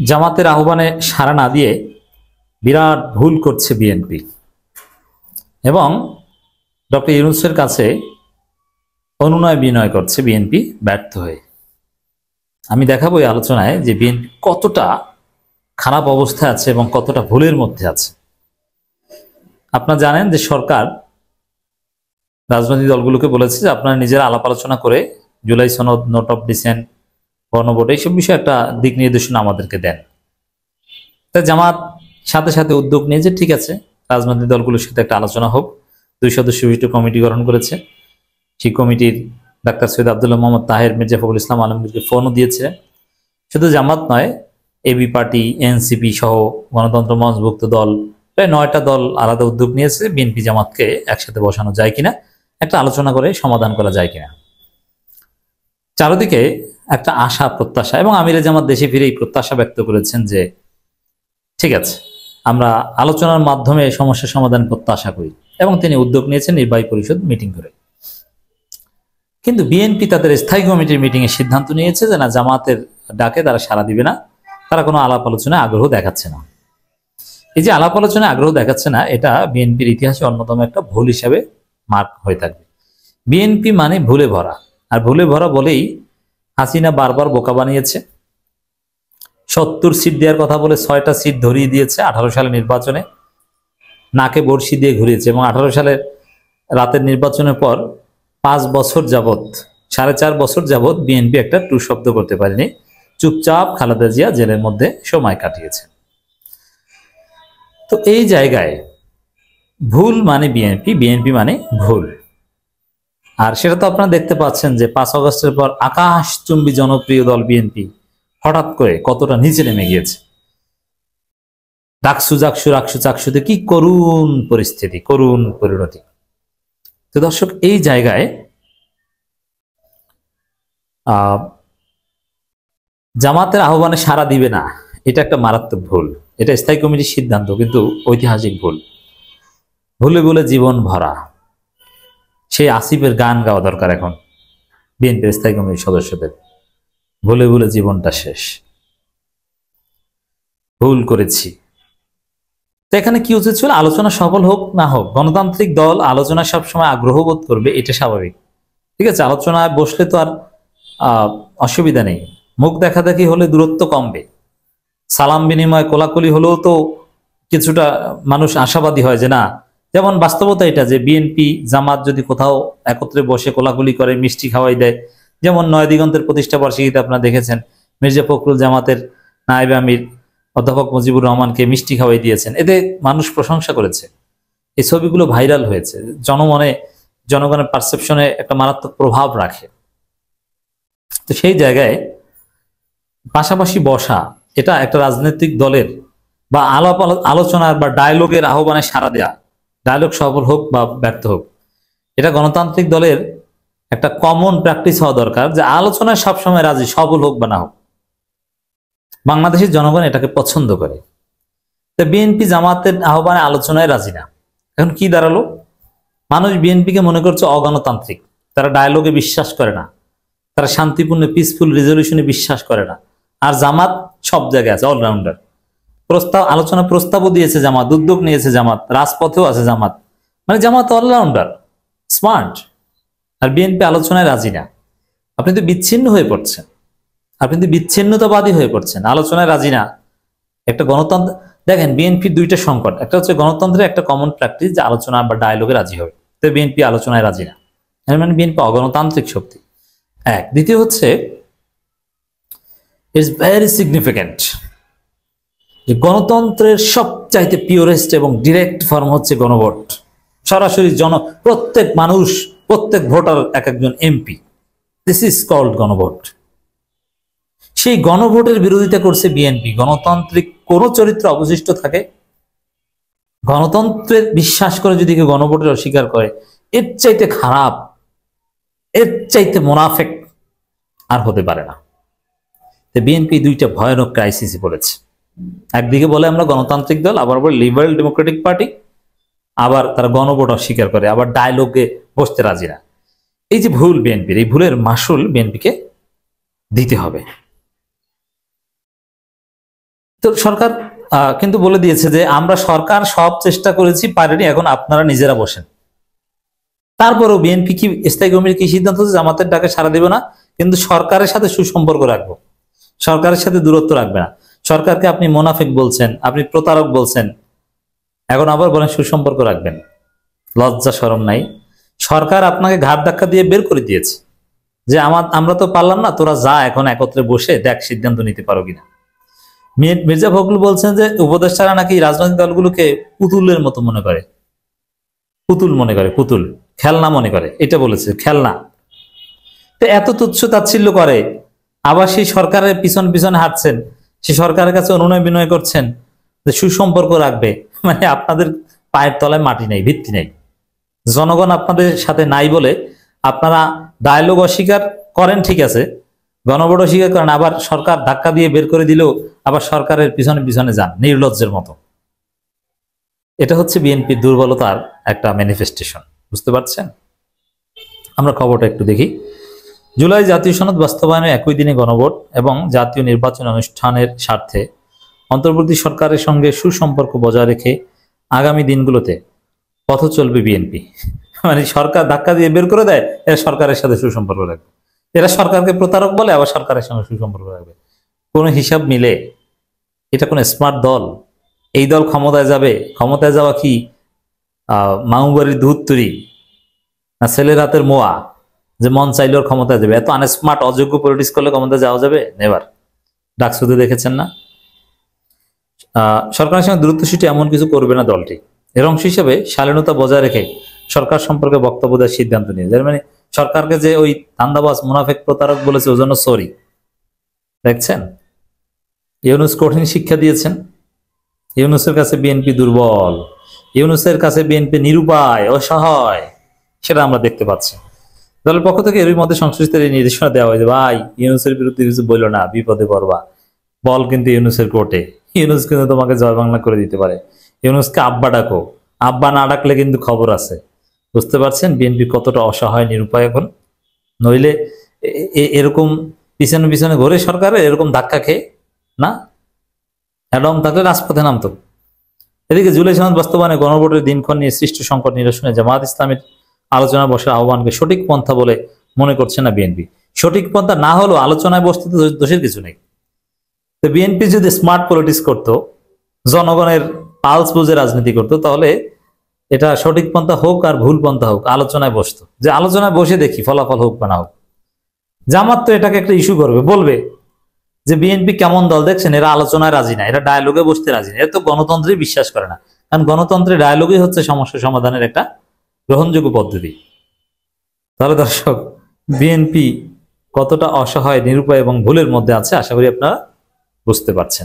জামাতের আহ্বানে সাড়া না দিয়ে বিরাট ভুল করছে বিএনপি এবং ডক্টর ইউনূসের কাছে অনুনয় বিনয় করছে বিএনপি ব্যর্থ হয়ে। আমি দেখাবো এই আলোচনায় যে বিএনপি কতটা খারাপ অবস্থায় আছে এবং কতটা ভুলের মধ্যে আছে। আপনারা জানেন যে সরকার রাজনৈতিক দলগুলোকে বলেছে যে আপনারা নিজেরা আলাপ আলোচনা করে জুলাই সনদ, নোট অফ ডিসেন্ট, গণভোট এইসব বিষয়ে একটা দিক নির্দেশনা আমাদেরকে দেন। তাই জামাত সাথে সাথে উদ্যোগ নিয়েছে, ঠিক আছে রাজনৈতিক দলগুলোর সাথে একটা আলোচনা হোক। 2 সদস্য বিশিষ্ট কমিটি গঠন করেছে। সেই কমিটির ডাক্তার সৈয়দ আব্দুল্লাহ মোহাম্মদ তাহের, মির্জা ফখরুল ইসলাম আলমগীরকে ফোনও দিয়েছে। শুধু জামাত নয়, এবি পার্টি, এনসিপি সহ গণতন্ত্র মঞ্চভুক্ত দল প্রায় 9টা দল আলাদা উদ্যোগ নিয়েছে বিএনপি জামাতকে একসাথে বসানো যায় কিনা, একটা আলোচনা করে সমাধান করা যায় কিনা। চারদিকে একটা আশা প্রত্যাশা, এবং আমিরে জামাত দেশে ফিরে এই প্রত্যাশা ব্যক্ত করেছেন যে ঠিক আছে আমরা আলোচনার মাধ্যমে সমস্যা সমাধান প্রত্যাশা করি, এবং তিনি উদ্যোগ নিয়েছেন নির্বাহী পরিষদ মিটিং করে। কিন্তু বিএনপি তাদের স্থায়ী কমিটির মিটিংয়ে সিদ্ধান্ত নিয়েছে যে না, জামাতের ডাকে তারা সাড়া দিবে না, তারা কোনো আলাপ আলোচনায় আগ্রহ দেখাচ্ছে না। এই যে আলাপ আলোচনায় আগ্রহ দেখাচ্ছে না, এটা বিএনপির ইতিহাসে অন্যতম একটা ভুল হিসাবে মার্ক হয়ে থাকবে। বিএনপি মানে ভুলে ভরা, আর ভুলে ভরা বলেই হাসিনা বারবার বোকা বানিয়েছে। 70 সিট দেওয়ার কথা বলে 6টা সিট ধরিয়ে দিয়েছে 18 সালের নির্বাচনে, নাকে বড়শি দিয়ে ঘুরিয়েছে, এবং 18 সালের রাতের নির্বাচনের পর 5 বছর যাবৎ, 4.5 বছর যাবৎ বিএনপি একটা টু শব্দ করতে পারেনি। চুপচাপ খালেদা জিয়া জেলের মধ্যে সময় কাটিয়েছে। তো এই জায়গায় ভুল মানে বিএনপি, বিএনপি মানে ভুল। আর সেটা তো আপনারা দেখতে পাচ্ছেন যে 5 আগস্টের পর আকাশচুম্বী জনপ্রিয় দল বিএনপি হঠাৎ করে কতটা নিচে নেমে গিয়েছে। ডাকসু জাকসু রাকসু চাকসুতে কি করুণ পরিস্থিতি, করুণ পরিণতি। তো দর্শক, এই জায়গায় জামাতের আহ্বানে সাড়া দিবে না, এটা একটা মারাত্মক ভুল। এটা স্থায়ী কমিটির সিদ্ধান্ত, কিন্তু ঐতিহাসিক ভুল। ভুলে ভুলে জীবন ভরা, সেই আসিফের গান গাওয়া দরকার এখন বিএনপির স্থায়ী কমিটির সদস্যদের। ভুলে ভুলে জীবনটা শেষ, ভুল করেছি। তো এখানে কি উচিত ছিল? আলোচনা সফল হোক না হোক, গণতান্ত্রিক দল আলোচনা সবসময় আগ্রহ বোধ করবে, এটা স্বাভাবিক। ঠিক আছে, আলোচনায় বসলে তো আর অসুবিধা নেই। মুখ দেখাদেখি হলে দূরত্ব কমবে, সালাম বিনিময় কোলাকুলি হলেও তো কিছুটা মানুষ আশাবাদী হয় যে না, যেমন বাস্তবতা এটা যে বিএনপি জামাত যদি কোথাও একত্রে বসে কোলাকুলি করে, মিষ্টি খাওয়াই দেয়, যেমন নয়াদিগন্তের প্রতিষ্ঠা বার্ষিকীতে আপনারা দেখেছেন মির্জা ফখরুল জামাতের নায়েবে আমির অধ্যাপক মুজিবুর রহমানকে মিষ্টি খাওয়াই দিয়েছেন, এতে মানুষ প্রশংসা করেছে। এই ছবিগুলো ভাইরাল হয়েছে, জনগণের পারসেপশনে একটা মারাত্মক প্রভাব রাখে। তো সেই জায়গায় পাশাপাশি বসা, এটা একটা রাজনৈতিক দলের বা আলোচনার বা ডায়লগের আহ্বানে সাড়া দেয়া, ডায়লগ সফল হোক বা ব্যর্থ হোক, এটা গণতান্ত্রিক দলের একটা কমন প্র্যাকটিস হওয়া দরকার যে আলোচনায় সবসময় রাজি, সফল হোক বা না হোক। বাংলাদেশের জনগণ এটাকে পছন্দ করে। তো বিএনপি জামাতের আহ্বানে আলোচনায় রাজি না, এখন কি দাঁড়ালো? মানুষ বিএনপিকে মনে করছে অগণতান্ত্রিক, তারা ডায়লগে বিশ্বাস করে না, তারা শান্তিপূর্ণ পিসফুল রেজলিউশনে বিশ্বাস করে না। আর জামাত সব জায়গায় আছে, অলরাউন্ডার। আলোচনা প্রস্তাবও দিয়েছে জামাত, উদ্যোগ নিয়েছে জামাত, রাজপথেও আছে জামাত, মানে জামাত অলরাউন্ডার, স্মার্ট। আর বিএনপি আলোচনায় রাজি না। আপনি তো বিচ্ছিন্ন হয়ে পড়ছেন, আপনি তো বিচ্ছিন্নতাবাদী হয়ে পড়ছেন, আলোচনায় রাজি না। একটা গণতন্ত্র দেখেন, বিএনপির 2টা সংকট, একটা হচ্ছে গণতন্ত্রের একটা কমন প্র্যাকটিস যে আলোচনা বা ডায়লগে রাজি হবে, তো বিএনপি আলোচনায় রাজি না, মানে বিএনপি অগণতান্ত্রিক শক্তি। এক, দ্বিতীয় হচ্ছে ইটস ভেরি সিগনিফিক্যান্ট যে গণতন্ত্রের সবচাইতে পিওরেস্ট এবং ডিরেক্ট ফর্ম হচ্ছে গণভোট। সরাসরি প্রত্যেক মানুষ, প্রত্যেক ভোটার এক একজন এমপি, দিস ইজ কল্ড গণভোট। সেই গণভোটের বিরোধিতা করছে বিএনপি। গণতান্ত্রিক কোন চরিত্র অবশিষ্ট থাকে, গণতন্ত্রের বিশ্বাস করে যদি কেউ গণভোটের অস্বীকার করে, এর চাইতে খারাপ, এর চাইতে মুনাফেক আর হতে পারে না। বিএনপি 2টা ভয়ানক ক্রাইসিসে পড়েছে। একদিকে বলে আমরা গণতান্ত্রিক দল, আবার বলে লিবারেল ডেমোক্রেটিক পার্টি, আবার তারা গণভোট অস্বীকার করে, আবার ডায়লগে বসতে রাজি না। এই যে ভুল বিএনপির, এই ভুলের মাসুল বিএনপিকে দিতে হবে। তো সরকার কিন্তু বলে দিয়েছে যে আমরা সরকার সব চেষ্টা করেছি, পারেনি, এখন আপনারা নিজেরা বসেন। তারপরেও বিএনপি কি, স্থায়ী কমিটি কি সিদ্ধান্ত হচ্ছে, জামাতের ডাকে সাড়া দেবে না, কিন্তু সরকারের সাথে সুসম্পর্ক রাখবো, সরকারের সাথে দূরত্ব রাখবে না। সরকারকে আপনি মুনাফিক বলছেন, আপনি প্রতারক বলছেন, এখন আবার বলেন সুসম্পর্ক রাখবেন। লজ্জা শরম নাই? সরকার আপনাকে ঘাট ধাক্কা দিয়ে বের করে দিয়েছে যে আমরা তো পারলাম না, তোরা যা, এখন একত্রে বসে দেখ সিদ্ধান্ত নিতে পারো কিনা। মির্জা ফখরুল বলছেন যে উপদেষ্টারা নাকি রাজনৈতিক দলগুলোকে পুতুলের মতো মনে করে, পুতুল মনে করে, পুতুল, খেলনা মনে করে, এটা বলেছে, খেলনা। তো এত তুচ্ছ তাচ্ছিল্য করে, আবার সেই সরকারের পিছন পিছনে হাঁটছেন, সে সরকারের কাছে অনুনয় বিনয় করছেন যে সুসম্পর্ক রাখবে। মানে আপনাদের পায়ের তলায় মাটি নেই, ভিত্তি নেই। জনগণ আপনাদের সাথে নাই বলে আপনারা ডায়লগ অস্বীকার করেন, ঠিক আছে, গণভোট অস্বীকার করেন, আবার সরকার ধাক্কা দিয়ে বের করে দিলেও আবার সরকারের পিছনে পিছনে যান নির্লজ্জের মতো। এটা হচ্ছে বিএনপির দুর্বলতার একটা ম্যানিফেস্টেশন, বুঝতে পারছেন? আমরা খবরটা একটু দেখি। জুলাই জাতীয় সনদ বাস্তবায়নে একই দিনে গণভোট এবং জাতীয় নির্বাচন অনুষ্ঠানের স্বার্থে অন্তর্বর্তী সরকারের সঙ্গে সুসম্পর্ক বজায় রেখে আগামী দিনগুলোতে পথ চলবে বিএনপি। মানে সরকার ধাক্কা দিয়ে বের করে দেয়, এরা সরকারের সাথে সুসম্পর্ক রাখবে, এরা সরকারকে প্রতারক বলে, আবার সরকারের সঙ্গে সুসম্পর্ক রাখবে। কোনো হিসাব মিলে? এটা কোনো স্মার্ট দল? এই দল ক্ষমতায় যাবে, ক্ষমতায় যাওয়া কি মামুবাড়ির দুধ তৈরি না ছেলের হাতের মোয়া, যে মন চাইলেও ক্ষমতায় যাবে? এত আনস্মার্ট অযোগ্য পলিটিক্স করলে ক্ষমতায় যাওয়া যাবে? নেভার। ডাকসুতে দেখেছেন না? সরকারের সঙ্গে দূরত্ব সৃষ্টি এমন কিছু করবে না দলটি। এর অংশ হিসেবে শালীনতা বজায় রেখে সরকার সম্পর্কে বক্তব্য দেওয়ার সিদ্ধান্ত নিয়ে, মানে সরকারকে যে ওই ধান্দাবাজ মুনাফিক প্রতারক বলেছে, ওই জন্য সরি। দেখছেন, ইউনূস কঠিন শিক্ষা দিয়েছেন। ইউনূসের কাছে বিএনপি দুর্বল, ইউনূসের কাছে বিএনপি নিরুপায়, অসহায়, সেটা আমরা দেখতে পাচ্ছি। দলের পক্ষ থেকে এর মধ্যে সংশ্লিষ্টদের এই নির্দেশনা দেওয়া হয়েছে, ভাই ইউনূসের বিরুদ্ধে কিছু বললো না, বিপদে পড়বা, বল কিন্তু ইউনূসের কোর্টে, ইউনূস কিন্তু তোমাকে জয় বাংলা করে দিতে পারে। ইউনূসকে আব্বা ডাকো, আব্বা না ডাকলে কিন্তু খবর আছে। বুঝতে পারছেন বিএনপি কতটা অসহায়, নিরুপায় এখন? নইলে এরকম পিছনে পিছনে ঘুরে সরকারের এরকম ধাক্কা খেয়ে না, অ্যাডম থাকলে রাজপথে নামতো। এদিকে জুলাই সনদ বাস্তবায়নে গণভোটের দিনক্ষণ নিয়ে সৃষ্ট সংকট নিরসনে জামায়াত ইসলামের আলোচনা বসার আহ্বানকে সঠিক পন্থা বলে মনে করছে না বিএনপি। সঠিক পন্থা না হলেও আলোচনায় বসতে তো দোষের কিছু নেই। তো বিএনপি যদি স্মার্ট পলিটিক্স করতো, জনগণের পালস বুঝে রাজনীতি করতো, তাহলে এটা সঠিক পন্থা হোক আর ভুল পন্থা হোক, আলোচনায় বসতো, যে আলোচনায় বসে দেখি ফলাফল হোক বা না হোক। জামাত তো এটাকে একটা ইস্যু করবে, বলবে যে বিএনপি কেমন দল দেখছেন, এরা আলোচনায় রাজি না, এরা ডায়ালগে বসতে রাজি না, এরা তো গণতন্ত্রে বিশ্বাস করে না। কারণ গণতন্ত্রে ডায়ালগই হচ্ছে সমস্যা সমাধানের একটা গ্রহণযোগ্য পদ্ধতি। তাহলে দর্শক, বিএনপি কতটা অসহায়, নিরুপায় এবং ভুলের মধ্যে আছে আশা করি আপনারা বুঝতে পারছেন।